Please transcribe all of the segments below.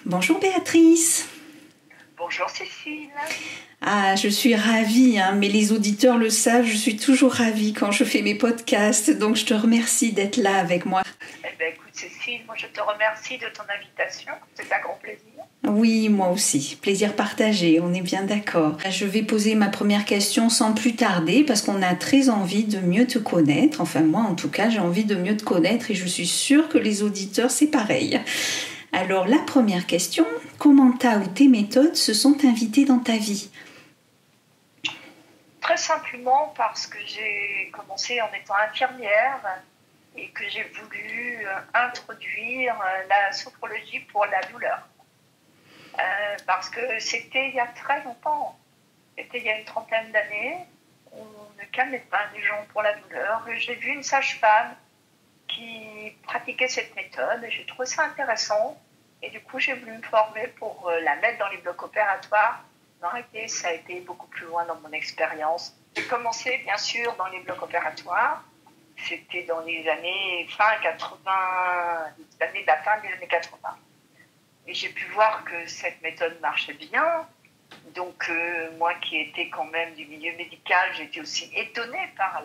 Bonjour Béatrice. Bonjour Cécile. Ah, je suis ravie, mais les auditeurs le savent, je suis toujours ravie quand je fais mes podcasts, donc je te remercie d'être là avec moi. Eh bien écoute Cécile, moi je te remercie de ton invitation, c'est un grand plaisir. Oui, moi aussi, plaisir partagé, on est bien d'accord. Je vais poser ma première question sans plus tarder parce qu'on a très envie de mieux te connaître, enfin moi en tout cas j'ai envie de mieux te connaître et je suis sûre que les auditeurs c'est pareil. Alors la première question, comment ta ou tes méthodes se sont invitées dans ta vie ? Très simplement parce que j'ai commencé en étant infirmière et que j'ai voulu introduire la sophrologie pour la douleur. Parce que c'était il y a très longtemps, c'était il y a une trentaine d'années, on ne calmait pas les gens pour la douleur. Et j'ai vu une sage-femme qui pratiquait cette méthode et j'ai trouvé ça intéressant. Et du coup, j'ai voulu me former pour la mettre dans les blocs opératoires. En réalité, ça a été beaucoup plus loin dans mon expérience. J'ai commencé, bien sûr, dans les blocs opératoires. C'était dans les années fin 80, la fin des années 80. Et j'ai pu voir que cette méthode marchait bien. Donc, moi qui étais quand même du milieu médical, j'étais aussi étonnée par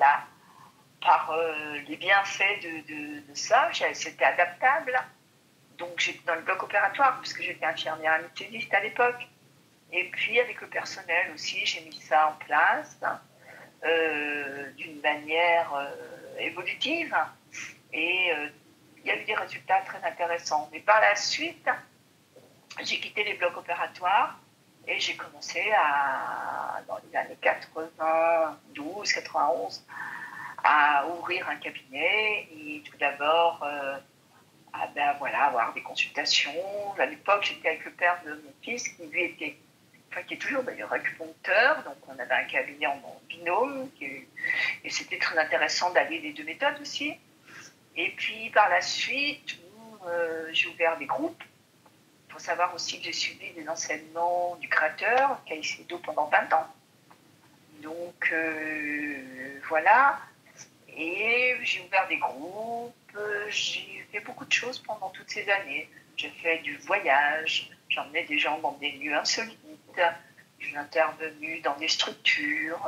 les bienfaits de ça. C'était adaptable. Donc, j'étais dans le bloc opératoire, puisque j'étais infirmière anesthésiste à l'époque. Et puis, avec le personnel aussi, j'ai mis ça en place d'une manière évolutive. Et il y a eu des résultats très intéressants. Mais par la suite, j'ai quitté les blocs opératoires et j'ai commencé dans les années 92, 91, à ouvrir un cabinet et tout d'abord avoir des consultations. À l'époque, j'étais avec le père de mon fils qui lui était, qui est toujours d'ailleurs acupuncteur, donc on avait un cabinet en binôme et c'était très intéressant d'allier les deux méthodes aussi. Et puis par la suite, j'ai ouvert des groupes. Il faut savoir aussi que j'ai suivi des enseignements du créateur, Caicedo, pendant 20 ans. Donc voilà. Et j'ai ouvert des groupes, j'ai fait beaucoup de choses pendant toutes ces années. J'ai fait du voyage, j'emmenais des gens dans des lieux insolites, j'ai intervenu dans des structures.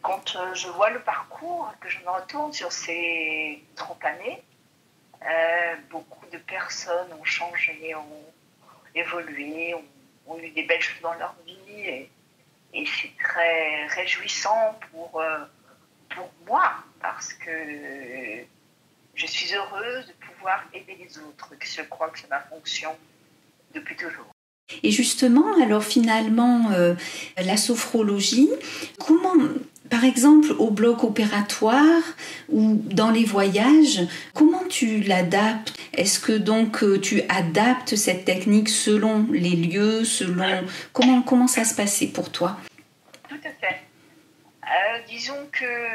Quand je vois le parcours, que je me retourne sur ces 30 années, beaucoup de personnes ont changé, ont évolué, ont eu des belles choses dans leur vie et c'est très réjouissant pour moi parce que je suis heureuse de pouvoir aider les autres. Je crois que c'est ma fonction depuis toujours. Et justement, alors finalement, la sophrologie, comment, par exemple, au bloc opératoire ou dans les voyages, comment tu l'adaptes ? Est-ce que donc tu adaptes cette technique selon les lieux, comment ça se passait pour toi ? Tout à fait. Disons que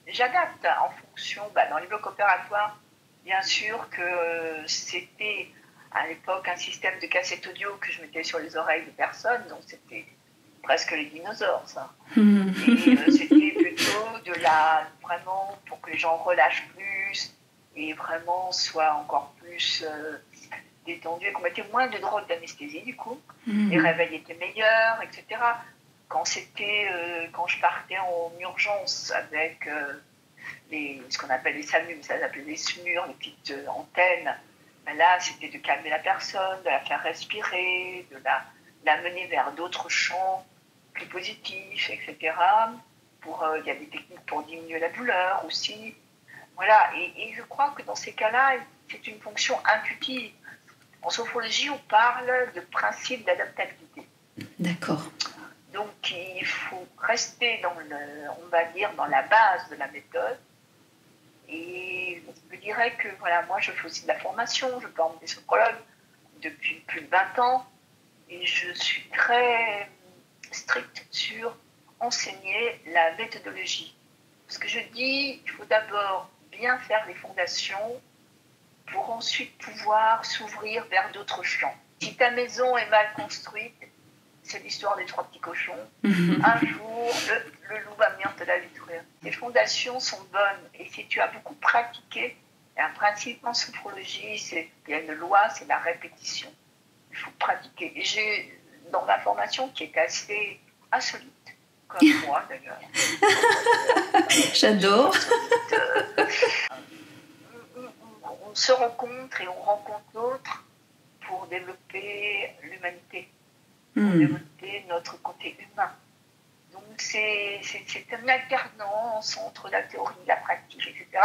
j'adapte en fonction, dans les blocs opératoires, bien sûr que c'était à l'époque un système de cassette audio que je mettais sur les oreilles des personnes, donc c'était presque les dinosaures, ça. Et c'était plutôt vraiment pour que les gens relâchent plus et vraiment soient encore plus détendus et qu'on mettait moins de drogue d'anesthésie, du coup. Les réveils étaient meilleurs, etc. Quand je partais en urgence avec ce qu'on appelle les SAMU, ça s'appelait les SMUR, les petites antennes, là, c'était de calmer la personne, de la faire respirer, de la mener vers d'autres champs plus positifs, etc. Il y a des techniques pour diminuer la douleur aussi. Voilà, et je crois que dans ces cas-là, c'est une fonction intuitive. En sophrologie, on parle de principe d'adaptabilité. D'accord. Donc, il faut rester on va dire, dans la base de la méthode. Et je dirais que, moi, je fais aussi de la formation. Je forme des sophrologues depuis plus de 20 ans. Et je suis très stricte sur enseigner la méthodologie. Parce que je dis, il faut d'abord bien faire les fondations pour ensuite pouvoir s'ouvrir vers d'autres champs. Si ta maison est mal construite, c'est l'histoire des 3 petits cochons. Un jour, le loup va venir te la détruire. Les fondations sont bonnes et si tu as beaucoup pratiqué, Et un principe en sophrologie, il y a une loi, c'est la répétition. Il faut pratiquer. Et j'ai, dans ma formation, qui est assez insolite, comme moi d'ailleurs. J'adore. On se rencontre et on rencontre d'autres pour développer l'humanité, pour développer notre côté humain. Donc c'est une alternance entre la théorie, la pratique, etc.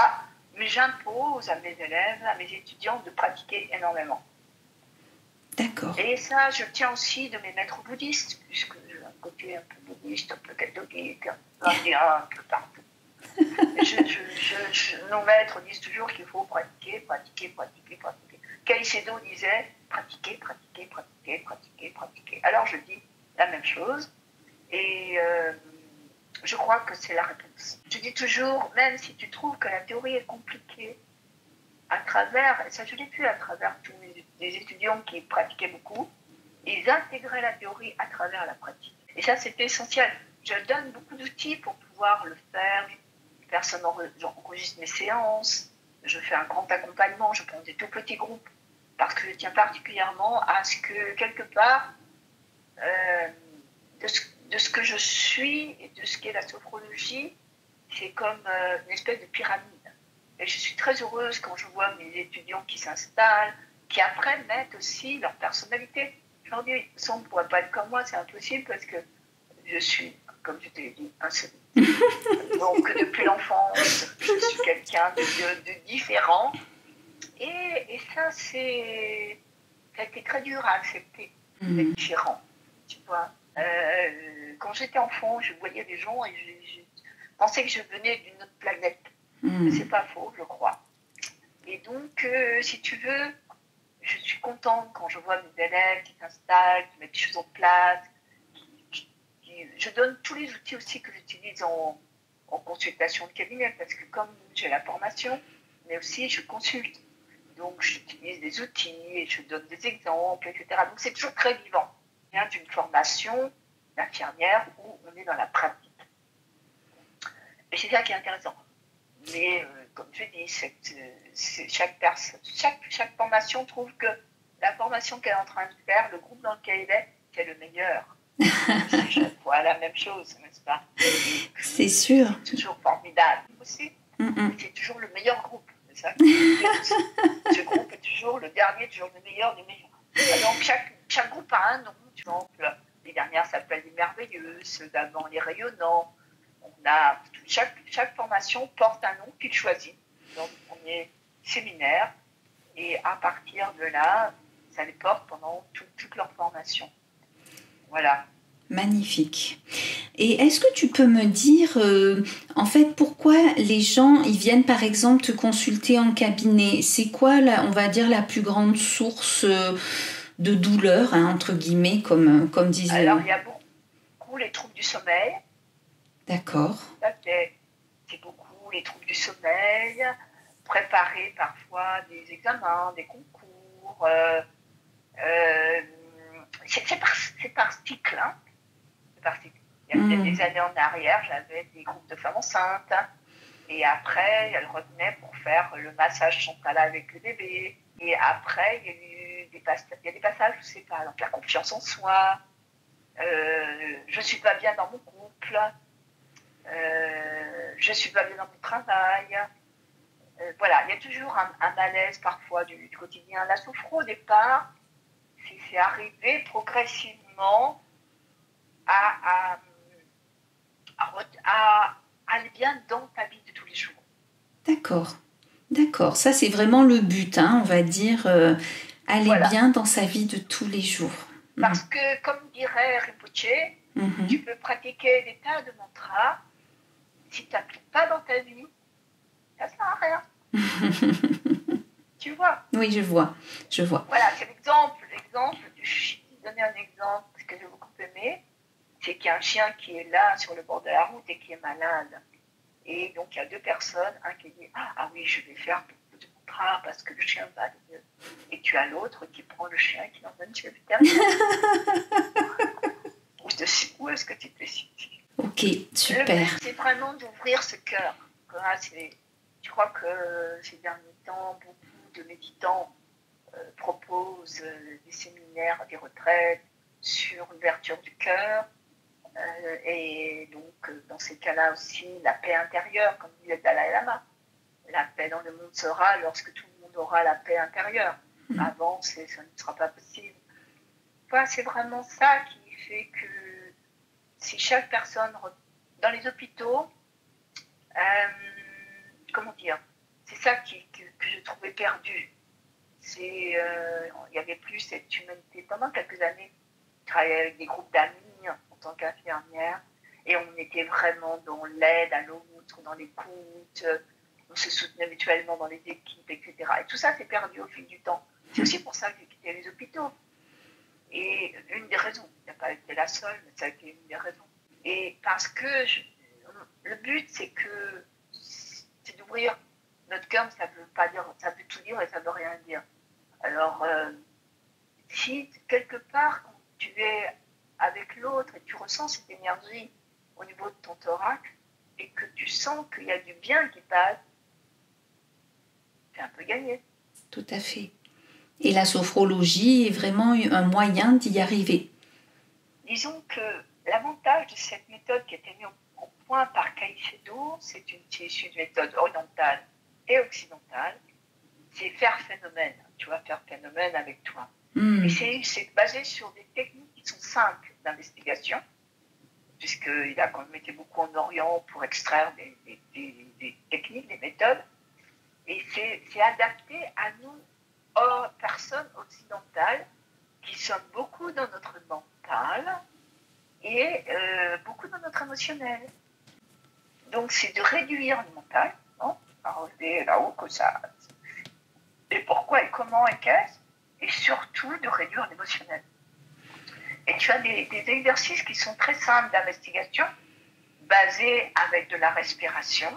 Mais j'impose à mes élèves, à mes étudiants de pratiquer énormément. D'accord. Et ça, je tiens aussi de mes maîtres bouddhistes, puisque j'ai un côté un peu bouddhiste, un peu catholique, indien, un peu partout. Nos maîtres disent toujours qu'il faut pratiquer, pratiquer, pratiquer, pratiquer. Caicedo disait pratiquer, pratiquer, pratiquer, pratiquer, pratiquer. Alors je dis la même chose et je crois que c'est la réponse. Je dis toujours, même si tu trouves que la théorie est compliquée, à travers, et ça je l'ai vu à travers tous les étudiants qui pratiquaient beaucoup, ils intégraient la théorie à travers la pratique. Et ça c'était essentiel. Je donne beaucoup d'outils pour pouvoir le faire. Personne enregistre mes séances, je fais un grand accompagnement, je prends des tout petits groupes, parce que je tiens particulièrement à ce que, quelque part, de ce que je suis et de ce qu'est la sophrologie, c'est comme une espèce de pyramide. Et je suis très heureuse quand je vois mes étudiants qui s'installent, qui après mettent aussi leur personnalité. Je leur dis, ça on ne pourrait pas être comme moi, c'est impossible, parce que je suis, comme je t'ai dit, insolite. Donc, depuis l'enfance, je suis quelqu'un de différent. Et ça, ça a été très dur à accepter, d'être différent. Tu vois, quand j'étais enfant, je voyais des gens et je pensais que je venais d'une autre planète. Mais c'est pas faux, je crois. Et donc, si tu veux, je suis contente quand je vois mes élèves qui s'installent, qui mettent des choses en place. Je donne tous les outils aussi que j'utilise en consultation de cabinet, parce que comme j'ai la formation, mais aussi je consulte. Donc j'utilise des outils et je donne des exemples, etc. Donc c'est toujours très vivant. Il vient d'une formation d'infirmière où on est dans la pratique. Et c'est ça qui est intéressant. Mais comme je dis, chaque formation trouve que la formation qu'elle est en train de faire, le groupe dans lequel elle est, c'est le meilleur. C'est chaque fois la même chose, n'est-ce pas? C'est sûr. C'est toujours formidable aussi. C'est toujours le meilleur groupe. C'est ça qui ce groupe est toujours le dernier, toujours le meilleur des meilleurs. Donc chaque groupe a un nom. Par exemple, les dernières s'appellent les merveilleux, ceux d'avant les rayonnants. Chaque formation porte un nom qu'il choisit dans le premier séminaire. Et à partir de là, ça les porte pendant toute leur formation. Voilà. Magnifique. Et est-ce que tu peux me dire, en fait, pourquoi les gens, ils viennent par exemple te consulter en cabinet? C'est quoi, on va dire, la plus grande source de douleur, hein, entre guillemets, comme disait... Alors, il y a beaucoup les troubles du sommeil. D'accord. C'est beaucoup les troubles du sommeil, préparer parfois des examens, des concours. C'est par cycle, hein. Il y a peut-être des années en arrière, j'avais des groupes de femmes enceintes. Et après, elles revenaient pour faire le massage central avec le bébé. Et après, il y a des passages où c'est par exemple la confiance en soi. Je ne suis pas bien dans mon couple. Je ne suis pas bien dans mon travail. Voilà, il y a toujours un malaise parfois du quotidien. La sophro, au départ, c'est arrivé progressivement à aller bien dans ta vie de tous les jours. D'accord. Ça, c'est vraiment le but, hein, on va dire, aller bien dans sa vie de tous les jours. Parce que, comme dirait Rinpoche, tu peux pratiquer des tas de mantras. Si tu n'appliques pas dans ta vie, ça ne sert à rien. Tu vois? Oui, je vois. Voilà, c'est l'exemple du chien. Donner un exemple que j'ai beaucoup aimé, c'est qu'il y a un chien qui est là sur le bord de la route et qui est malade. Et donc il y a deux personnes, un qui dit ah oui, je vais faire beaucoup de mantras parce que le chien va mieux. Et tu as l'autre qui prend le chien et qui l'emmène chez le vétérinaire. Où est-ce que tu te situes? Ok, super. C'est vraiment d'ouvrir ce cœur. Je crois que ces derniers méditants, beaucoup de méditants proposent des séminaires, des retraites sur l'ouverture du cœur. Et donc, dans ces cas-là aussi, la paix intérieure, comme dit le Dalai Lama. La paix dans le monde sera lorsque tout le monde aura la paix intérieure. Avant, ça ne sera pas possible. Enfin, c'est vraiment ça qui fait que si chaque personne, dans les hôpitaux, comment dire, c'est ça que je trouvais perdu. Il y avait plus cette humanité. Pendant quelques années, je travaillais avec des groupes d'amis en tant qu'infirmière et on était vraiment dans l'aide à l'autre, dans l'écoute, on se soutenait mutuellement dans les équipes, etc. Et tout ça s'est perdu au fil du temps. C'est aussi pour ça que j'ai quitté les hôpitaux. Et une des raisons, il n'a pas été la seule, mais ça a été une des raisons. Et parce que le but, c'est d'ouvrir notre cœur, mais ça veut pas dire, ça veut tout dire et ça veut rien dire. Alors, si quelque part, quand tu es avec l'autre et tu ressens cette énergie au niveau de ton thorax et que tu sens qu'il y a du bien qui passe, c'est un peu gagné. Tout à fait. Et la sophrologie est vraiment un moyen d'y arriver. Disons que l'avantage de cette méthode qui a été mise au point par Caicedo, c'est issue de méthode orientale et occidentale, c'est faire phénomène. Tu vas faire phénomène avec toi. Et c'est basé sur des techniques qui sont simples d'investigation, puisqu'il a quand même été beaucoup en Orient pour extraire des techniques, des méthodes. Et c'est adapté à nous, personnes occidentales, qui sommes beaucoup dans notre mental et beaucoup dans notre émotionnel. Donc, c'est de réduire le mental, non, à relever là-haut que ça. Et pourquoi et comment et qu'est-ce, et surtout de réduire l'émotionnel. Et tu as des exercices qui sont très simples d'investigation, basés avec de la respiration,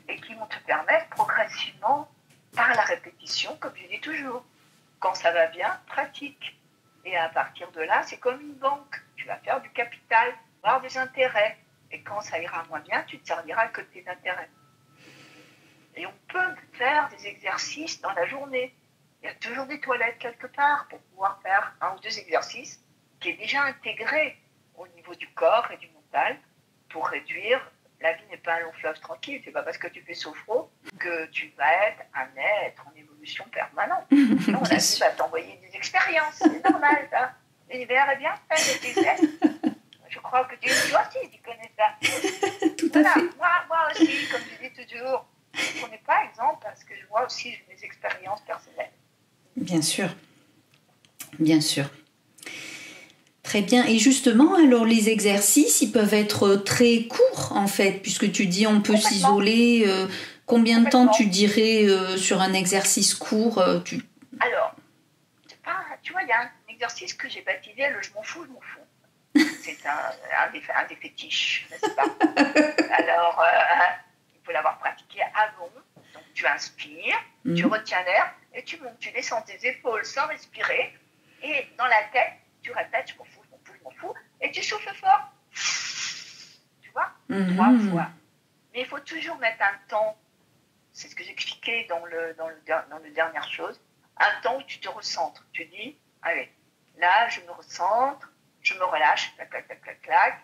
et qui vont te permettre progressivement, par la répétition, comme je dis toujours, quand ça va bien, pratique. Et à partir de là, c'est comme une banque. Tu vas faire du capital, avoir des intérêts. Et quand ça ira moins bien, tu te serviras que de tes intérêts. Et on peut faire des exercices dans la journée. Il y a toujours des toilettes quelque part pour pouvoir faire 1 ou 2 exercices qui est déjà intégré au niveau du corps et du mental pour réduire. La vie n'est pas un long fleuve tranquille. C'est pas parce que tu fais sophro que tu vas être un être en évolution permanente. Non, la vie va t'envoyer des expériences. C'est normal, ça. L'univers est bien fait, tu sais. Je crois que tu aussi, tu connais ça. Tout à fait. Moi aussi, comme je dis toujours, je ne prenais pas exemple parce que je vois aussi mes expériences personnelles. Bien sûr. Bien sûr. Très bien. Et justement, alors les exercices, ils peuvent être très courts en fait, puisque tu dis on peut s'isoler. Combien de temps tu dirais sur un exercice court Alors, tu vois, il y a un exercice que j'ai baptisé le je m'en fous, je m'en fous. C'est un des fétiches, n'est-ce pas? Alors, il faut l'avoir pratiqué avant. Donc, tu inspires, tu retiens l'air et tu montes, tu descends tes épaules sans respirer. Et dans la tête, tu répètes je m'en fous, je m'en fous, je m'en fous. Et tu souffles fort. Tu vois? 3 fois. Mais il faut toujours mettre un temps. C'est ce que j'expliquais dans le dernière chose. Un temps où tu te recentres. Tu dis, allez, là, je me recentre, je me relâche, clac, clac, clac, clac, clac.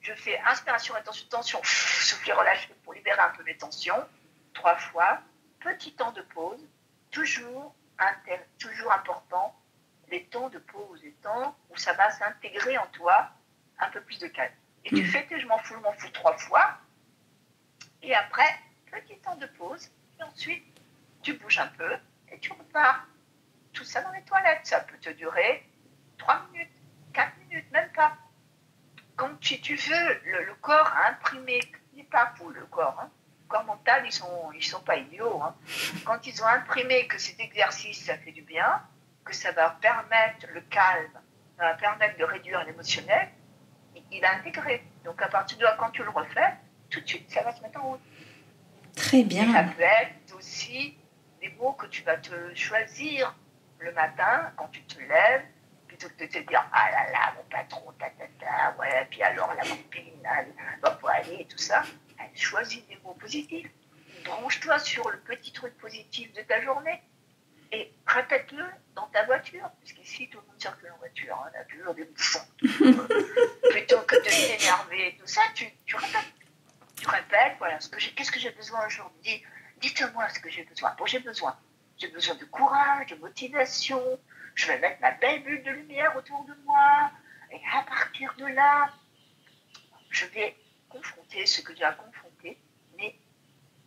Je fais inspiration, attention, tension, souffler, relâcher pour libérer un peu mes tensions. 3 fois. Petit temps de pause. Toujours important. Les temps de pause, les temps où ça va s'intégrer en toi un peu plus de calme. Et tu fais tes je m'en fous 3 fois. Et après, petit temps de pause. Et ensuite, tu bouges un peu et tu repars. Tout ça dans les toilettes. Ça peut te durer 3 minutes, 4 minutes, même pas. Quand tu veux, le corps a imprimé, il n'est pas fou le corps. Hein. Le corps mental, ils sont pas idiots. Hein. Quand ils ont imprimé que cet exercice, ça fait du bien, que ça va permettre le calme, ça va permettre de réduire l'émotionnel, il a intégré. Donc à partir de là, quand tu le refais, tout de suite, ça va se mettre en route. Très bien. Et ça peut être aussi des mots que tu vas te choisir le matin quand tu te lèves, plutôt que de te dire ah là là, mon patron, ouais, puis alors la vampine, elle va pas aller et tout ça. Elle choisit des mots positifs. branche-toi sur le petit truc positif de ta journée et répète-le dans ta voiture, puisqu'ici tout le monde circule en voiture, hein, on a toujours des bouchons. Plutôt que de t'énerver et tout ça, tu répètes. Tu répètes, voilà, qu'est-ce que j'ai besoin aujourd'hui? Dites-moi ce que j'ai besoin. Bon, j'ai besoin de courage, de motivation. Je vais mettre ma belle bulle de lumière autour de moi. Et à partir de là, je vais confronter ce que j'ai à confronter, mais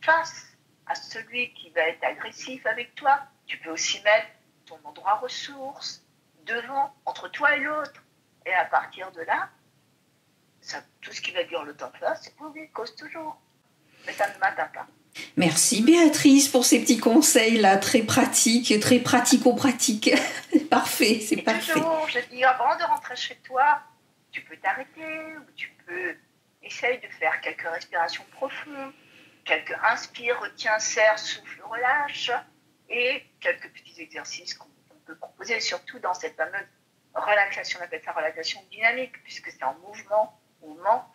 face à celui qui va être agressif avec toi, tu peux aussi mettre ton endroit ressource devant, entre toi et l'autre. Et à partir de là, tout ce qui va dire le temps que là, c'est pour lui, cause toujours. Mais ça ne m'atteint pas. Merci Béatrice pour ces petits conseils-là, très pratiques, très pratico-pratiques. Parfait, c'est parfait. Toujours, je dis, avant de rentrer chez toi, tu peux t'arrêter ou tu peux essayer de faire quelques respirations profondes, quelques inspire, retiens, serre, souffle, relâche et quelques petits exercices qu'on peut proposer, surtout dans cette fameuse relaxation, on appelle ça relaxation dynamique, puisque c'est en mouvement,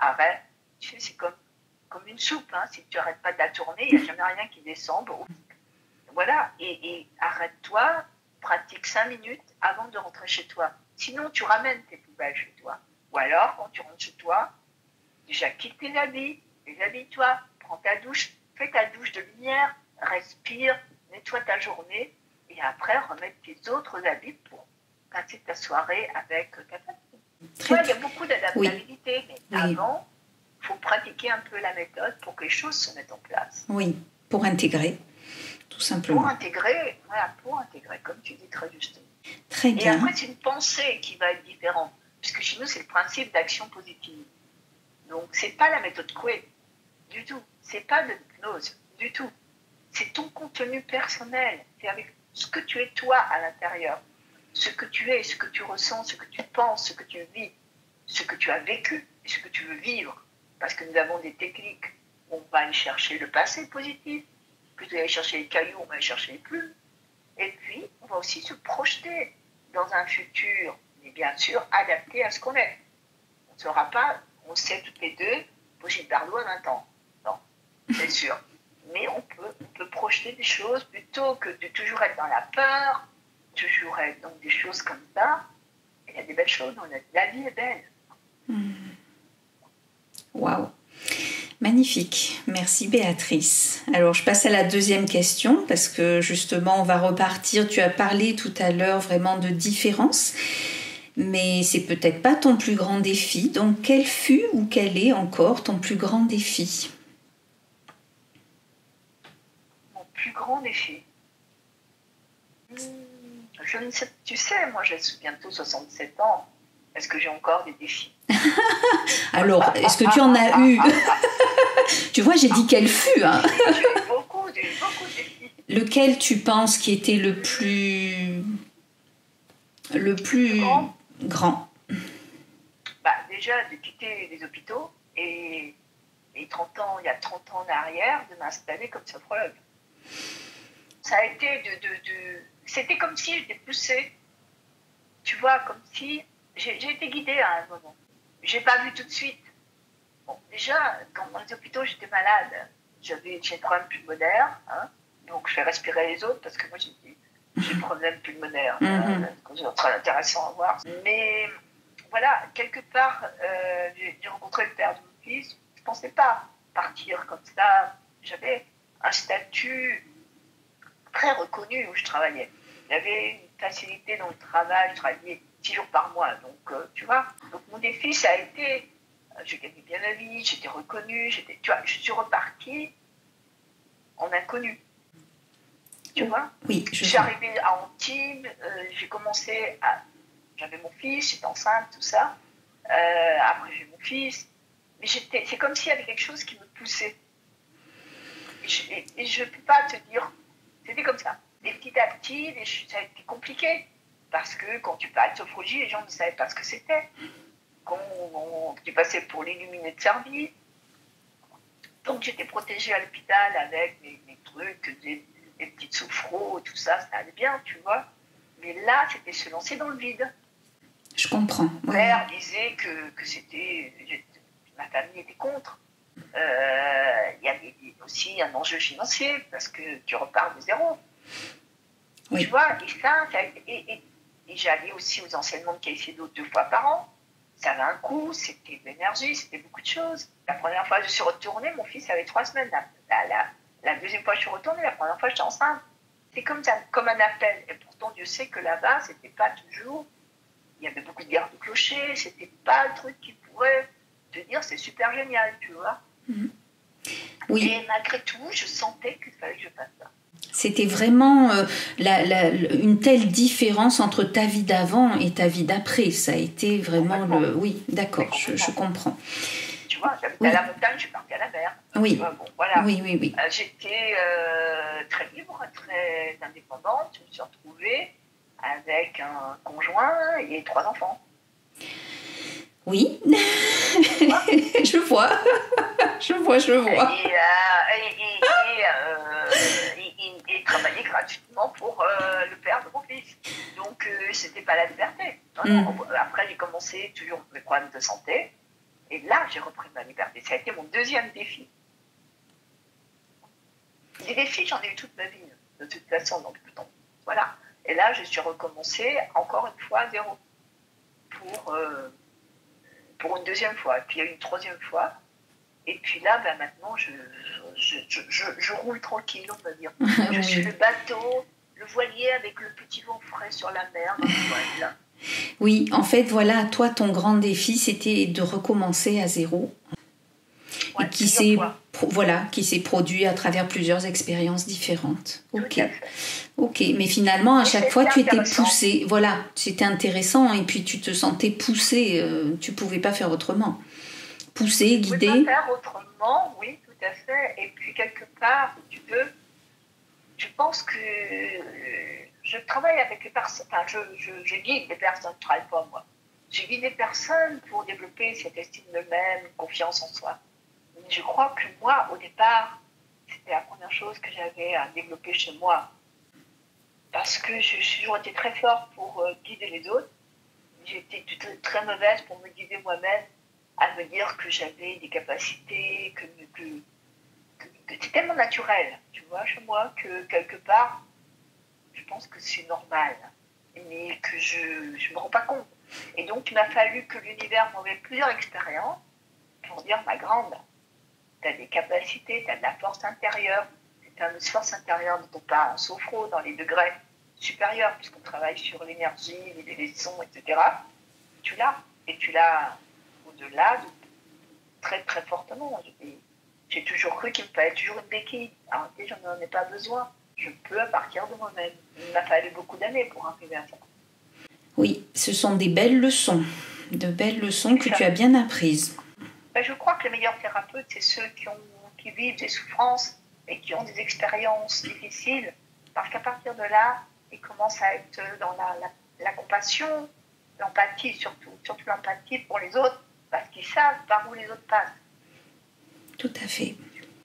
arrêt. Tu sais, c'est comme une soupe, hein. Si tu n'arrêtes pas de la tourner, il n'y a jamais rien qui descend. Bon. Voilà, et arrête-toi, pratique 5 minutes avant de rentrer chez toi. Sinon, tu ramènes tes poubelles chez toi. Ou alors, quand tu rentres chez toi, déjà quitte tes habits, déshabille-toi, prends ta douche, fais ta douche de lumière, respire, nettoie ta journée, et après, remets tes autres habits pour passer ta soirée avec ta famille. Il y a beaucoup d'adaptabilité, mais avant, il faut pratiquer un peu la méthode pour que les choses se mettent en place. Oui, pour intégrer, tout simplement. Pour intégrer, comme tu dis très justement. Très bien. Et après, c'est une pensée qui va être différente, puisque chez nous, c'est le principe d'action positive. Donc, c'est pas la méthode Coué, du tout. C'est pas de l'hypnose, du tout. C'est ton contenu personnel. C'est avec ce que tu es toi à l'intérieur. Ce que tu es, ce que tu ressens, ce que tu penses, ce que tu vis, ce que tu as vécu et ce que tu veux vivre. Parce que nous avons des techniques où on va aller chercher le passé positif, plutôt aller chercher les cailloux, on va aller chercher les plumes. Et puis, on va aussi se projeter dans un futur, mais bien sûr adapté à ce qu'on est. On ne sera pas, on sait toutes les deux, Brigitte Bardot à 20 ans. Non, c'est sûr. Mais on peut projeter des choses plutôt que de toujours être dans la peur, toujours être dans des choses comme ça. Il y a des belles choses dans la vie est belle. Waouh, magnifique. Merci Béatrice. Alors je passe à la deuxième question parce que justement on va repartir. Tu as parlé tout à l'heure vraiment de différence, mais c'est peut-être pas ton plus grand défi. Donc quel fut ou quel est encore ton plus grand défi? Mon plus grand défi. Je ne sais, tu sais, moi j'ai bientôt 67 ans. Est-ce que j'ai encore des défis? Alors, est-ce que tu en as eu? Tu vois, j'ai dit quel fut. Hein. J'ai eu beaucoup de défis. Lequel tu penses qui était le plus grand? Déjà, de quitter les hôpitaux et 30 ans, il y a 30 ans en arrière, de m'installer comme sophrologue. Ça a été c'était comme si j'étais poussée, tu vois, comme si j'ai été guidée à un moment. J'ai pas vu tout de suite. Bon, déjà, quand dans les hôpitaux, j'étais malade. J'ai un problème pulmonaire, hein, donc je fais respirer les autres parce que moi j'ai un problème pulmonaire. C'est très intéressant à voir. Mais voilà, quelque part, j'ai rencontré le père de mon fils. Je pensais pas partir comme ça. J'avais un statut très reconnu où je travaillais. J'avais une facilité dans le travail, je travaillais 6 jours par mois, donc tu vois. Donc mon défi, ça a été, je gagnais bien ma vie, j'étais reconnue, tu vois, je suis repartie en inconnu. Tu vois? Oui, je suis arrivée à Antibes, j'avais mon fils, j'étais enceinte, tout ça. Après j'ai mon fils, mais c'est comme s'il y avait quelque chose qui me poussait. Et je ne peux pas te dire, c'était comme ça. Et petit à petit, ça a été compliqué. Parce que quand tu parles de sophrologie, les gens ne savaient pas ce que c'était. Quand tu passais pour l'illuminé de service. Donc j'étais protégée à l'hôpital avec mes trucs, des petites sophros, tout ça, ça allait bien, tu vois. Mais là, c'était se lancer dans le vide. Je comprends. Mon père disait que c'était... Ma famille était contre. Il y avait aussi un enjeu financier parce que tu repars de zéro. Oui. Tu vois, et j'allais aussi aux enseignements de caissier d'eau 2 fois par an. Ça avait un coût, c'était de l'énergie, c'était beaucoup de choses. La première fois que je suis retournée, mon fils avait 3 semaines. La deuxième fois que je suis retournée, la première fois j'étais enceinte. C'est comme un appel. Et pourtant, Dieu sait que là-bas, c'était pas toujours. Il y avait beaucoup de guerres de clochers, c'était pas le truc qui pourrait te dire c'est super génial, tu vois. Oui. Et malgré tout, je sentais qu'il fallait que je fasse ça. C'était vraiment une telle différence entre ta vie d'avant et ta vie d'après. Ça a été vraiment le... Oui, d'accord, je comprends. Tu vois, j'habitais à la montagne, je suis partie à la mer. Oui. Tu vois, bon, voilà. Oui. J'étais très libre, très indépendante. Je me suis retrouvée avec un conjoint et 3 enfants. Oui, je vois. Et travailler gratuitement pour le père de mon fils. Donc, c'était pas la liberté. Après, j'ai commencé toujours mes problèmes de santé. Et là, j'ai repris ma liberté. Ça a été mon deuxième défi. Des défis, j'en ai eu toute ma vie, de toute façon. Donc, voilà. Et là, je suis recommencée encore une fois à zéro. Pour une deuxième fois. Et puis, il y a eu une troisième fois. Et puis là, maintenant, je roule tranquille, on va dire. Je suis le bateau, le voilier avec le petit vent frais sur la mer. Voilà. Oui, en fait, voilà, toi, ton grand défi, c'était de recommencer à zéro. Ouais, et qui s'est produit à travers plusieurs expériences différentes. Ok, mais finalement, à chaque fois, tu étais poussée. Voilà, c'était intéressant et puis tu te sentais poussée. Tu pouvais pas faire autrement. Poussée, guidée. Je ne pouvais pas faire autrement, oui, tout à fait. Et puis, quelque part, je pense que je travaille avec les personnes, enfin, je guide les personnes, je ne travaille pas moi. Je guide les personnes pour développer cette estime d'eux-mêmes, confiance en soi. Mais je crois que moi, au départ, c'était la première chose que j'avais à développer chez moi. Parce que j'ai toujours été très forte pour guider les autres. J'étais très mauvaise pour me guider moi-même, à me dire que j'avais des capacités, que c'est tellement naturel, tu vois, chez moi, que quelque part, je pense que c'est normal, mais que je ne me rends pas compte. Et donc, il m'a fallu que l'univers m'envoie plusieurs expériences pour dire, ma grande, tu as des capacités, tu as de la force intérieure, c'est une force intérieure dont on parle en sophro, dans les degrés supérieurs, puisqu'on travaille sur l'énergie, les sons, etc. Tu l'as, et tu l'as au-delà très très fortement. J'ai toujours cru qu'il me fallait toujours une béquille. Alors, je n'en ai pas besoin. Je peux à partir de moi-même. Il m'a fallu beaucoup d'années pour arriver à ça. Oui, ce sont des belles leçons. De belles leçons que tu as bien apprises. Je crois que les meilleurs thérapeutes, c'est ceux qui vivent des souffrances et qui ont des expériences difficiles. Parce qu'à partir de là, ils commencent à être dans la compassion, l'empathie surtout l'empathie pour les autres, parce qu'ils savent par où les autres passent. Tout à fait.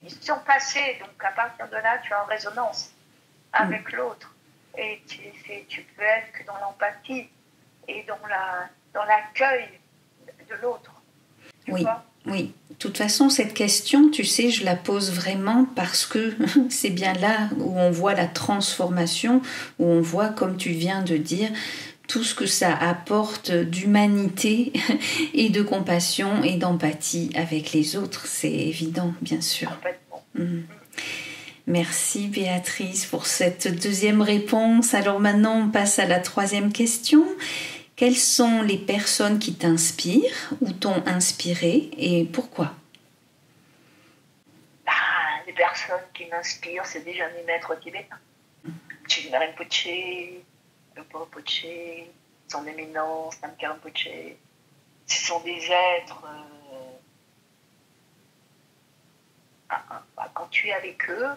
Ils sont passés, donc à partir de là, tu es en résonance avec l'autre. Et tu peux être que dans l'empathie et dans l'accueil de l'autre. Oui. Oui, de toute façon, cette question, tu sais, je la pose vraiment parce que c'est bien là où on voit la transformation, où on voit, comme tu viens de dire, tout ce que ça apporte d'humanité et de compassion et d'empathie avec les autres. C'est évident, bien sûr. Complètement. Merci Béatrice pour cette deuxième réponse. Alors maintenant, on passe à la troisième question. Quelles sont les personnes qui t'inspirent ou t'ont inspiré et pourquoi? Les personnes qui m'inspirent, c'est déjà mes maîtres tibétains. Chidampa Rinpoche, Lupo Rinpoche, son éminence, Namkha Rinpoche. Ce sont des êtres... quand tu es avec eux,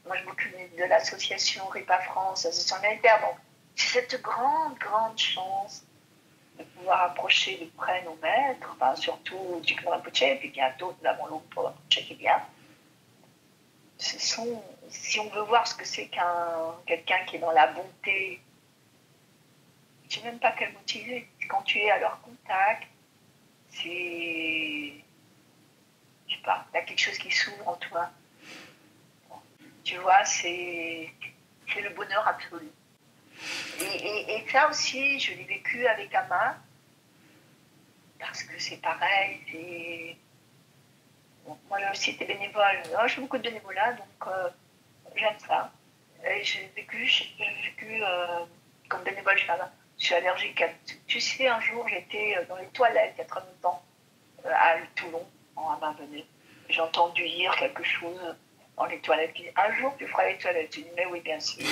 moi je m'occupe de l'association RIPA France, l'association militaire, donc j'ai cette grande chance de pouvoir approcher de près nos maîtres, enfin, surtout Jigme Rinpoche, et puis bientôt nous avons Lupo Rinpoche qui vient. Si on veut voir ce que c'est quelqu'un qui est dans la bonté, je ne sais même pas quel mot utiliser. Quand tu es à leur contact, c'est pas, il y a quelque chose qui s'ouvre en toi. Tu vois, c'est le bonheur absolu. Et ça aussi, je l'ai vécu avec Ama, parce que c'est pareil, bon, moi là aussi, j'étais bénévole, je fais beaucoup de bénévolat, donc j'aime ça. Et j'ai vécu comme bénévole chez Ama. Je suis allergique à... Tu sais, un jour, j'étais dans les toilettes, il y a très longtemps, à Toulon, en Ama-Venée. J'ai entendu dire quelque chose dans les toilettes. Un jour, tu feras les toilettes. Je dis, mais oui, bien sûr.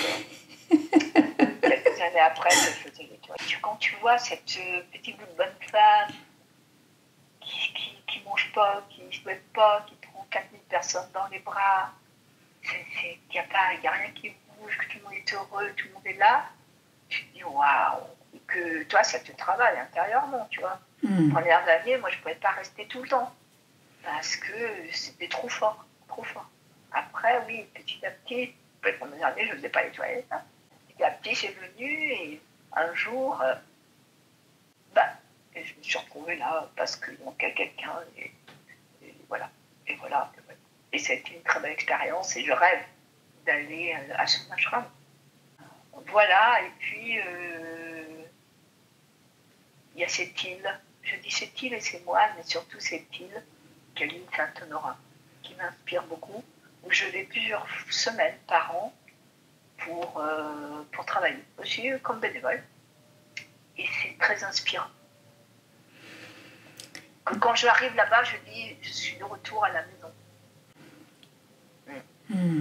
Quelques années après, je faisais les toilettes. Quand tu vois cette petite bonne femme qui mange pas, qui ne se lève pas, qui prend 4000 personnes dans les bras, il n'y a rien qui bouge, que tout le monde est heureux, tout le monde est là, tu te dis waouh, et que toi, ça te travaille intérieurement, tu vois. Les premières années, moi, je ne pouvais pas rester tout le temps parce que c'était trop fort, trop fort. Après, oui, petit à petit, les premières années, je ne faisais pas les toilettes. Hein. Petit à petit, c'est venu et un jour, et je me suis retrouvée là parce qu'il manquait quelqu'un et voilà. Et voilà. Et c'était une très belle expérience et je rêve d'aller à son ashram. Voilà, et puis il y a cette île, je dis cette île et c'est moi, mais surtout cette île, qui est l'île Saint-Honorat, qui m'inspire beaucoup, où je vais plusieurs semaines par an pour travailler, aussi comme bénévole. Et c'est très inspirant. Quand j'arrive là-bas, je dis, je suis de retour à la maison.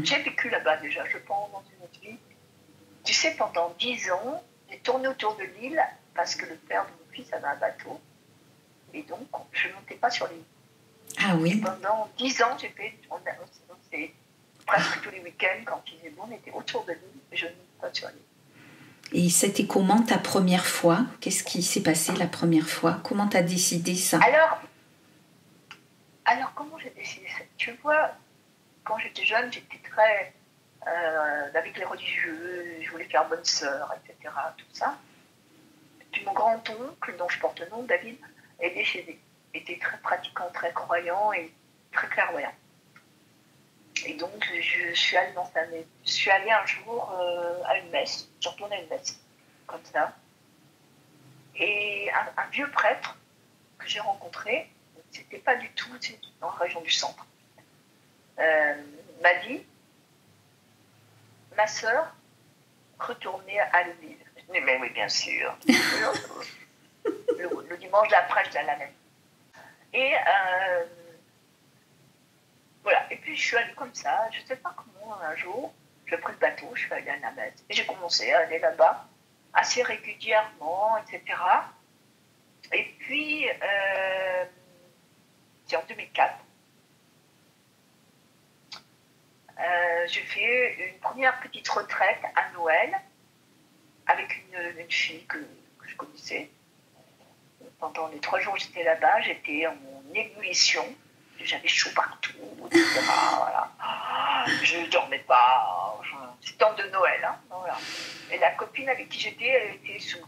J'ai vécu là-bas déjà, je pense, dans une autre vie. Tu sais, pendant 10 ans, j'ai tourné autour de l'île parce que le père de mon fils avait un bateau. Et donc, je ne montais pas sur l'île. Ah oui. Et pendant 10 ans, on s'est presque tous les week-ends, quand il faisait bon, on était autour de l'île et je ne montais pas sur l'île. Et c'était comment ta première fois? Qu'est-ce qui s'est passé la première fois? Comment tu as décidé ça? Alors, comment j'ai décidé ça? Tu vois, quand j'étais jeune, j'étais très... avec les religieux, je voulais faire bonne sœur, etc., tout ça. Et puis mon grand-oncle, dont je porte le nom, David, est décédé. Il était très pratiquant, très croyant et très clairvoyant. Et donc, je suis allée dans sa maison. Je suis allée un jour à une messe. Je retournais à une messe, comme ça. Et un vieux prêtre que j'ai rencontré, c'était pas du tout dans la région du centre, m'a dit, ma sœur, retournez à l'église. Je dis, mais oui, bien sûr. le dimanche d'après, je à la messe. Et voilà. Et puis, je suis allée comme ça. Je ne sais pas comment, un jour, j'ai pris le bateau, je suis allée à la messe. Et j'ai commencé à aller là-bas assez régulièrement, etc. Et puis, c'est en 2004. J'ai fait une première petite retraite à Noël avec une fille que je connaissais. Pendant les 3 jours où j'étais là-bas, j'étais en ébullition. J'avais chaud partout, etc. Voilà. Je ne dormais pas. C'était temps de Noël. Hein, voilà. Et la copine avec qui j'étais, elle était sous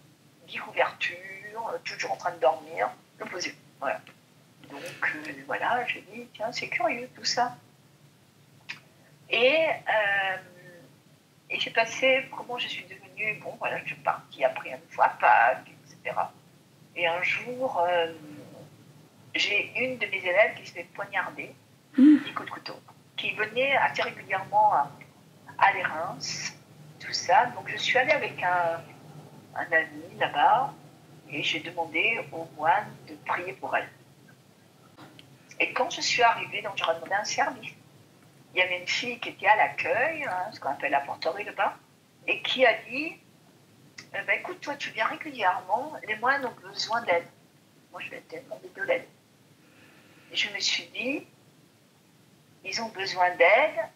10 couvertures, toujours en train de dormir. L'opposé. Voilà. Donc, voilà, j'ai dit, tiens, c'est curieux tout ça. Et j'ai passé, comment je suis devenue, bon, voilà, je suis partie après une fois à Pâques, etc. Et un jour, j'ai une de mes élèves qui se fait poignarder, du coup de couteau, qui venait assez régulièrement à les Reims, tout ça. Donc, je suis allée avec un ami là-bas et j'ai demandé au moine de prier pour elle. Et quand je suis arrivée, donc j'aurais demandé un service. Il y avait une fille qui était à l'accueil, hein, ce qu'on appelle la porterie là-bas, et qui a dit écoute, toi, tu viens régulièrement, les moines ont besoin d'aide. Moi, je vais te demander de l'aide. Et je me suis dit ils ont besoin d'aide,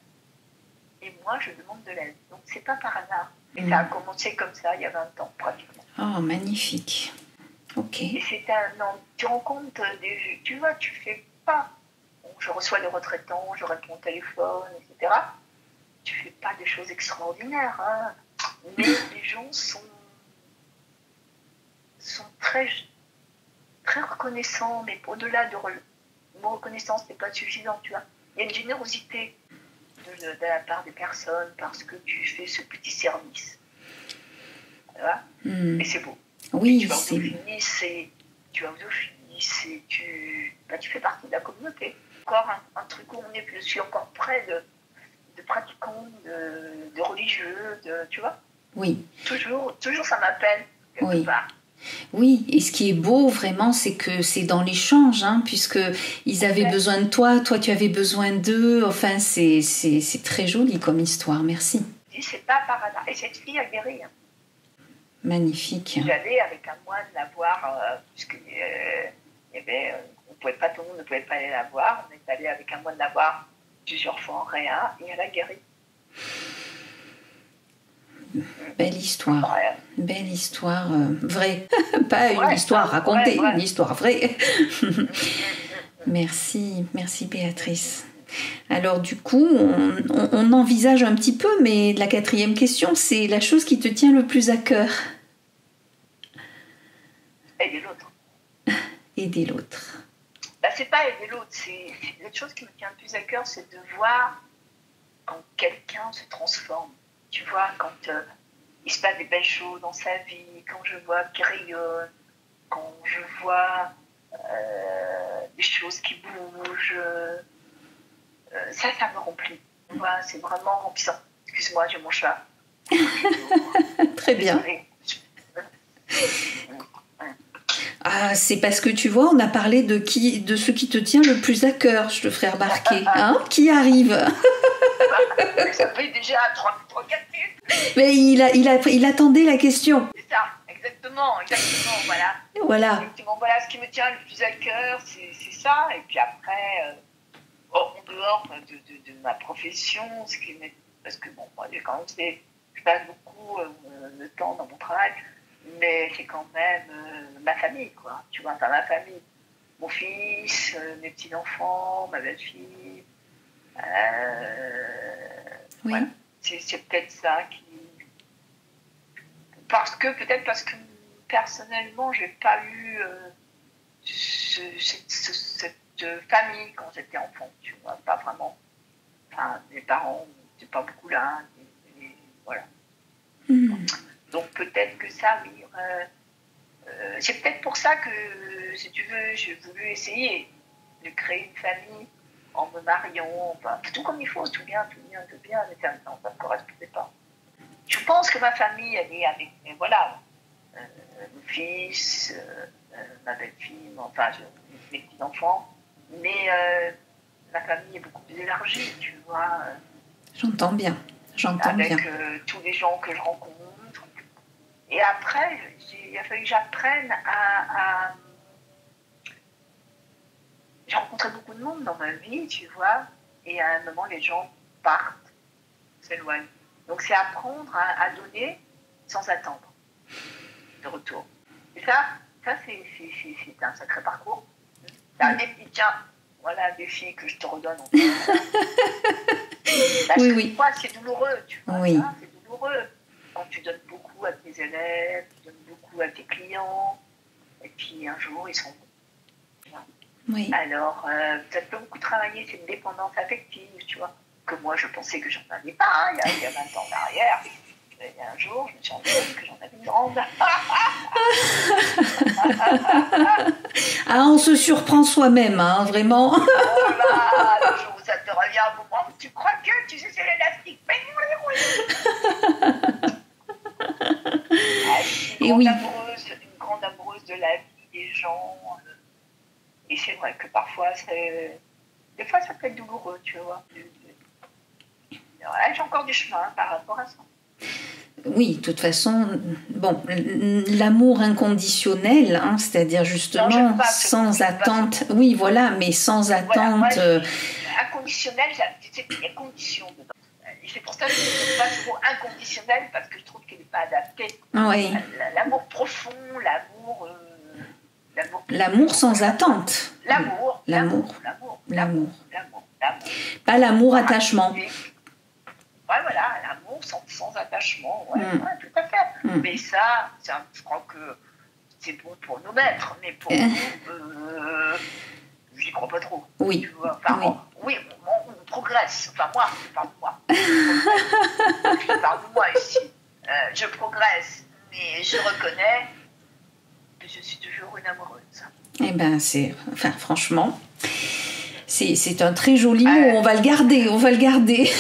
et moi, je demande de l'aide. Donc, c'est pas par hasard. Et ça a commencé comme ça, il y a 20 ans, pratiquement. Oh, magnifique. Ok. Et c'est tu rencontres tu vois, tu fais pas. Bon, je reçois des retraitants, je réponds au téléphone, etc. Tu fais pas des choses extraordinaires, hein. Mais les gens sont très, très reconnaissants, mais au-delà le mot reconnaissance n'est pas suffisant, tu vois. Il y a une générosité de la part des personnes parce que tu fais ce petit service. Tu vois. Et c'est beau. Oui, et tu vas aux Dauphinies, tu fais partie de la communauté. Encore un truc où je suis encore près de pratiquants, de religieux, tu vois. Oui. Toujours ça m'appelle quelque part. Oui, et ce qui est beau vraiment, c'est que c'est dans l'échange, hein, puisque ils avaient besoin de toi, toi tu avais besoin d'eux. Enfin, c'est très joli comme histoire. Merci. Et c'est pas par hasard. Et cette fille a guéri. Hein. Magnifique. J'allais avec un moine la voir, puisque il y avait, tout le monde ne pouvait pas aller la voir. On est allé avec un moine la voir plusieurs fois en réa, et elle a guéri. Belle histoire. Belle histoire vraie. Pas une histoire racontée, une histoire vraie. Merci Béatrice. Alors du coup, on envisage un petit peu, mais la 4e question, c'est la chose qui te tient le plus à cœur. Aider l'autre. Aider l'autre. C'est pas aider l'autre, c'est la chose qui me tient le plus à cœur, c'est de voir quand quelqu'un se transforme. Tu vois, quand il se passe des belles choses dans sa vie, quand je vois qu'il rayonne, quand je vois des choses qui bougent, ça me remplit. Tu vois, c'est vraiment remplissant. Excuse-moi, j'ai mon chat. Très bien. Ah, c'est parce que tu vois, on a parlé de ce qui te tient le plus à cœur, je te ferai remarquer. Hein, qui arrive. Ça fait déjà 3-4 minutes. Mais il attendait la question. C'est ça, exactement, voilà. Effectivement, voilà, ce qui me tient le plus à cœur, c'est ça. Et puis après, en dehors de ma profession, parce que bon, moi, je passe beaucoup de temps dans mon travail, mais c'est quand même ma famille, quoi. Tu vois, ma famille. Mon fils, mes petits-enfants, ma belle-fille. Oui. Voilà. C'est peut-être ça qui... Peut-être parce que personnellement, j'ai pas eu cette famille quand j'étais enfant, tu vois, pas vraiment. Enfin, mes parents n'étaient pas beaucoup là, et voilà. Donc peut-être que ça, oui. C'est peut-être pour ça que, si tu veux, j'ai voulu essayer de créer une famille en me mariant, enfin, tout comme il faut, tout bien, mais non, ça ne me correspondait pas. Je pense que ma famille, elle est avec, voilà, mon fils, ma belle-fille, enfin, mes petits-enfants, mais ma famille est beaucoup plus élargie, tu vois. J'entends bien. Avec tous les gens que je rencontre. Et après, il a fallu que j'apprenne à... J'ai rencontré beaucoup de monde dans ma vie, tu vois, et à un moment, les gens partent, s'éloignent. Donc, c'est apprendre à donner sans attendre de retour. Et ça c'est un sacré parcours. C'est un défi, tiens, voilà un défi que je te redonne encore. Parce que des fois, c'est douloureux, tu vois. Oui. Hein, c'est douloureux. Quand tu donnes beaucoup à tes élèves, tu donnes beaucoup à tes clients, et puis un jour, ils sont bons. Oui. Alors, ça peut beaucoup travailler cette dépendance affective, tu vois, que moi, je pensais que j'en avais pas, hein, il y a 20 ans en arrière. Et un jour, je me suis rendu compte que j'en avais une grande. Ah, on se surprend soi-même, hein, vraiment. Oh là, le jour où ça te revient au moment où tu crois que tu sais, c'est l'élastique. Une grande amoureuse de la vie des gens. Et c'est vrai que parfois, des fois, ça peut être douloureux, tu vois. J'ai encore du chemin par rapport à ça. Oui, de toute façon, bon, l'amour inconditionnel, hein, c'est-à-dire justement sans attente. Oui, voilà, mais sans attente. Voilà, inconditionnel, il y a condition dedans. Et c'est pour ça que je ne pas ce mot inconditionnel, parce que je trouve qu'il n'est pas adapté. Oui. L'amour profond, l'amour sans attente. L'amour. Pas l'amour attachement. Ouais, voilà, l'amour sans attachement, ouais, tout à fait. Mais ça, je crois que c'est bon pour nos maîtres, mais pour nous, j'y crois pas trop. Oui. Tu vois, enfin, oui, on progresse. Enfin, moi, je parle de moi. Je parle de moi ici. Je progresse, mais je reconnais que je suis toujours une amoureuse. Eh ben, enfin, franchement, c'est un très joli mot. On va le garder, on va le garder.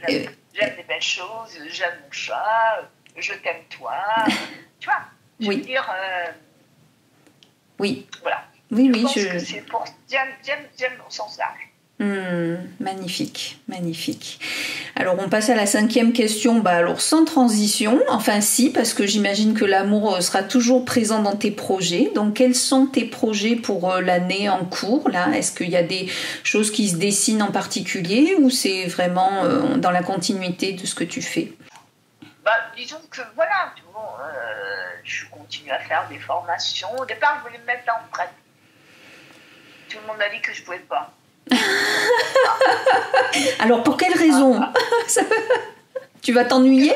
Oui, j'aime les belles choses, j'aime mon chat, je t'aime toi. Tu vois, je veux dire... oui. Voilà. Oui, je pense que c'est pour... J'aime au sens large. Magnifique, magnifique. Alors on passe à la 5e question, alors sans transition, enfin si, parce que j'imagine que l'amour sera toujours présent dans tes projets. Donc quels sont tes projets pour l'année en cours là? Est-ce qu'il y a des choses qui se dessinent en particulier ou c'est vraiment dans la continuité de ce que tu fais? Disons que voilà, je continue à faire des formations. Au départ, je voulais me mettre en retraite. Tout le monde m'a dit que je ne pouvais pas. Alors pour quelle raison? Tu vas t'ennuyer?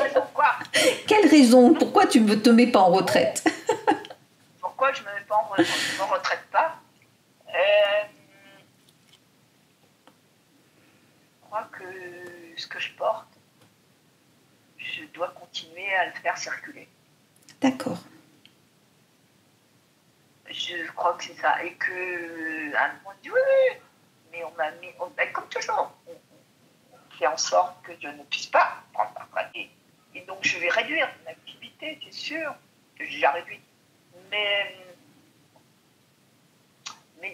Quelle raison? Pourquoi tu ne te mets pas en retraite? Pourquoi je ne me mets pas en retraite pas? Je crois que ce que je porte, je dois continuer à le faire circuler. D'accord. Je crois que c'est ça. Et que à un moment, on dit oui, mais on m'a mis, comme toujours, on fait en sorte que je ne puisse pas prendre ma retraite. Et donc je vais réduire mon activité, c'est sûr, que j'ai déjà réduit. Mais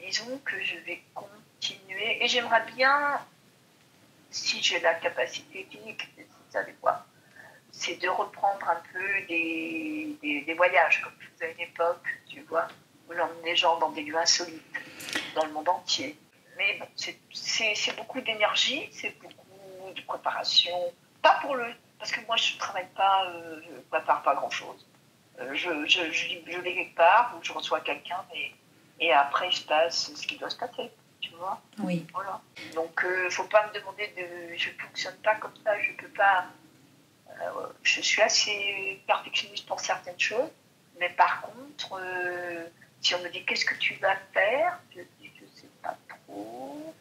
disons que je vais continuer. Et j'aimerais bien, si j'ai la capacité clinique, ça des fois, c'est de reprendre un peu des voyages, comme je faisais à une époque, tu vois, où j'emmène les gens dans des lieux insolites, dans le monde entier. Mais bon, c'est beaucoup d'énergie, c'est beaucoup de préparation. Pas pour parce que moi, je ne travaille pas, je ne prépare pas grand-chose. Je vais quelque part, où je reçois quelqu'un, et après, il se passe ce qui doit se passer, tu vois. Oui. Voilà. Donc, il ne faut pas me demander je ne fonctionne pas comme ça, je ne peux pas... je suis assez perfectionniste pour certaines choses, mais par contre, si on me dit qu'est-ce que tu vas faire, je dis je ne sais pas trop.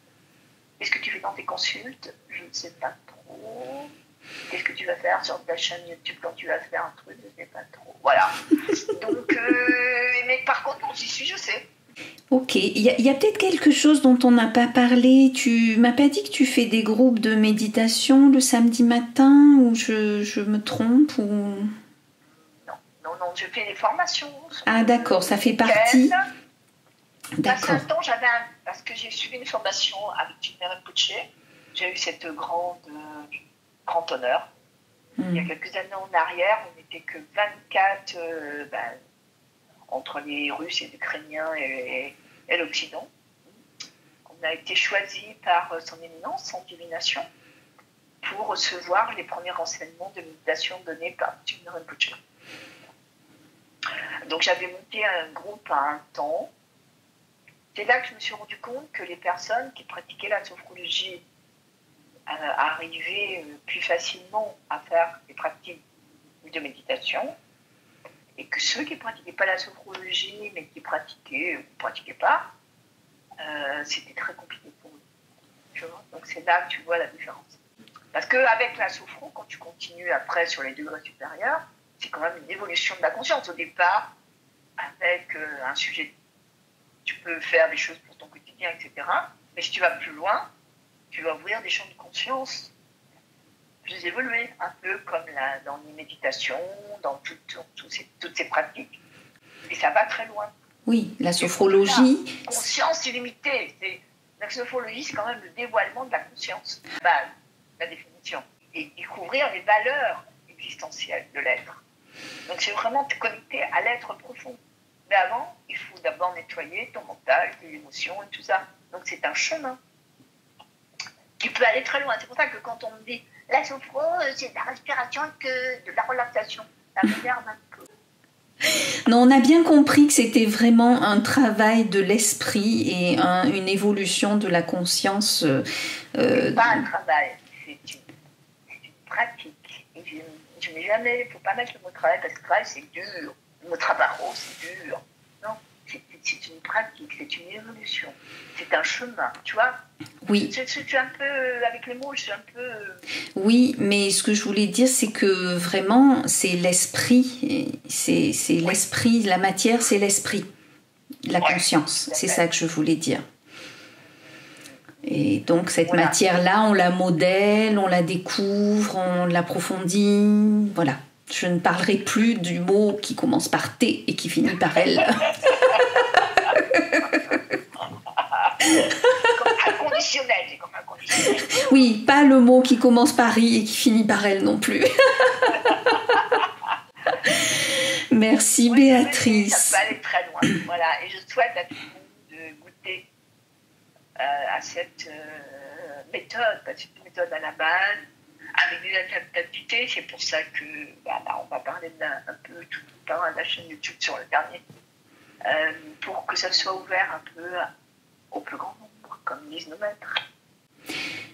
Qu'est-ce que tu fais dans tes consultes, je ne sais pas trop. Qu'est-ce que tu vas faire sur ta chaîne YouTube quand tu vas faire un truc, je ne sais pas trop. Voilà. Donc, mais par contre, quand j'y suis, je sais. Ok, il y a peut-être quelque chose dont on n'a pas parlé. Tu m'as pas dit que tu fais des groupes de méditation le samedi matin ou je me trompe ou... Non, je fais des formations. Ah d'accord, ça fait partie. D'accord. Parce que j'ai suivi une formation avec Jim Rinpoche, j'ai eu cette grand honneur. Il y a quelques années en arrière, on n'était que 24 entre les Russes et les Ukrainiens et l'Occident. On a été choisi par son éminence en divination pour recevoir les premiers renseignements de méditation donnés par Jim Rinpoche. Donc j'avais monté un groupe à un temps. C'est là que je me suis rendu compte que les personnes qui pratiquaient la sophrologie arrivaient plus facilement à faire des pratiques de méditation, et que ceux qui ne pratiquaient pas la sophrologie, mais qui pratiquaient ou ne pratiquaient pas, c'était très compliqué pour eux. Tu vois. Donc c'est là que tu vois la différence. Parce qu'avec la sophro, quand tu continues après sur les degrés supérieurs, c'est quand même une évolution de la conscience. Au départ, avec un sujet, tu peux faire des choses pour ton quotidien, etc. Mais si tu vas plus loin, tu vas ouvrir des champs de conscience plus évolués, un peu comme dans les méditations, dans toutes ces pratiques. Et ça va très loin. Oui, la sophrologie. La conscience illimitée. La sophrologie, c'est quand même le dévoilement de la conscience. La définition. Et découvrir les valeurs existentielles de l'être. Donc c'est vraiment te connecter à l'être profond. Mais avant, il faut d'abord nettoyer ton mental, tes émotions et tout ça. Donc c'est un chemin qui peut aller très loin. C'est pour ça que quand on me dit la sophro, c'est de la respiration que de la relaxation, ça m'énerve un peu. Non, on a bien compris que c'était vraiment un travail de l'esprit et une évolution de la conscience. C'est pas un travail, c'est une pratique. Et je n'ai jamais, il ne faut pas mettre le mot travail, parce que travail c'est dur. Mon travail, c'est dur. Non, c'est une pratique, c'est une évolution, c'est un chemin, tu vois. Oui. Je suis un peu, avec les mots, je suis un peu... Oui, mais ce que je voulais dire, c'est que vraiment, c'est l'esprit, c'est l'esprit, la matière, c'est l'esprit, la conscience, c'est ça que je voulais dire. Et donc cette matière-là, on la modèle, on la découvre, on l'approfondit, voilà. Je ne parlerai plus du mot qui commence par T et qui finit par L. Inconditionnel, comme inconditionnel. Oui, pas le mot qui commence par I et qui finit par L non plus. Merci Béatrice. Ça peut aller très loin. Voilà. Et je souhaite à tout le monde de goûter à cette méthode, parce que c'est une méthode à la base, avec des adaptabilités. C'est pour ça que là, on va parler un peu tout le temps à la chaîne YouTube sur le dernier, pour que ça soit ouvert un peu au plus grand nombre, comme disent nos maîtres.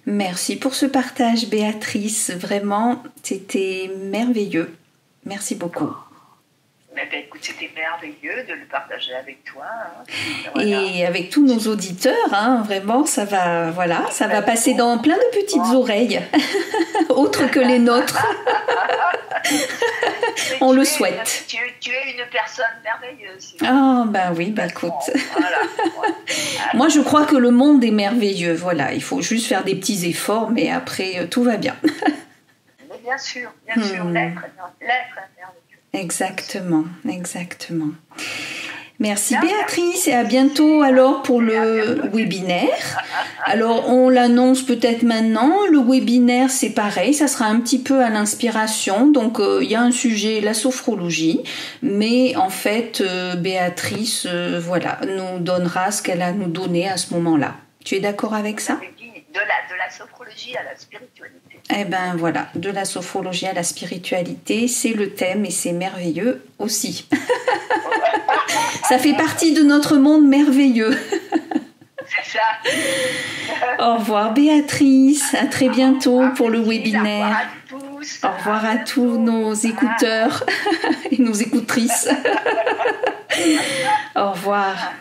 Merci pour ce partage, Béatrice. Vraiment, c'était merveilleux. Merci beaucoup. Écoute, c'était merveilleux de le partager avec toi. Hein. Voilà. Et avec tous nos auditeurs, hein, vraiment, ça va, voilà, ça va passer dans plein de petites oreilles, autres que les nôtres. On le souhaite. Tu es une personne merveilleuse. Ah, ben oui, ben écoute. Voilà. Moi, je crois que le monde est merveilleux. Voilà, il faut juste faire des petits efforts, mais après, tout va bien. Mais bien sûr, l'être est merveilleux. Exactement, exactement. Merci Béatrice et à bientôt alors pour le webinaire. Alors on l'annonce peut-être maintenant, le webinaire c'est pareil, ça sera un petit peu à l'inspiration, donc il y a un sujet, la sophrologie, mais en fait Béatrice voilà, nous donnera ce qu'elle a à nous donner à ce moment-là. Tu es d'accord avec ça ? De la sophrologie à la spiritualité. Eh ben voilà, de la sophrologie à la spiritualité, c'est le thème et c'est merveilleux aussi. Ça fait partie de notre monde merveilleux. C'est ça. Au revoir Béatrice, à très bientôt pour le webinaire. Au revoir à tous nos écouteurs et nos écoutrices. Au revoir.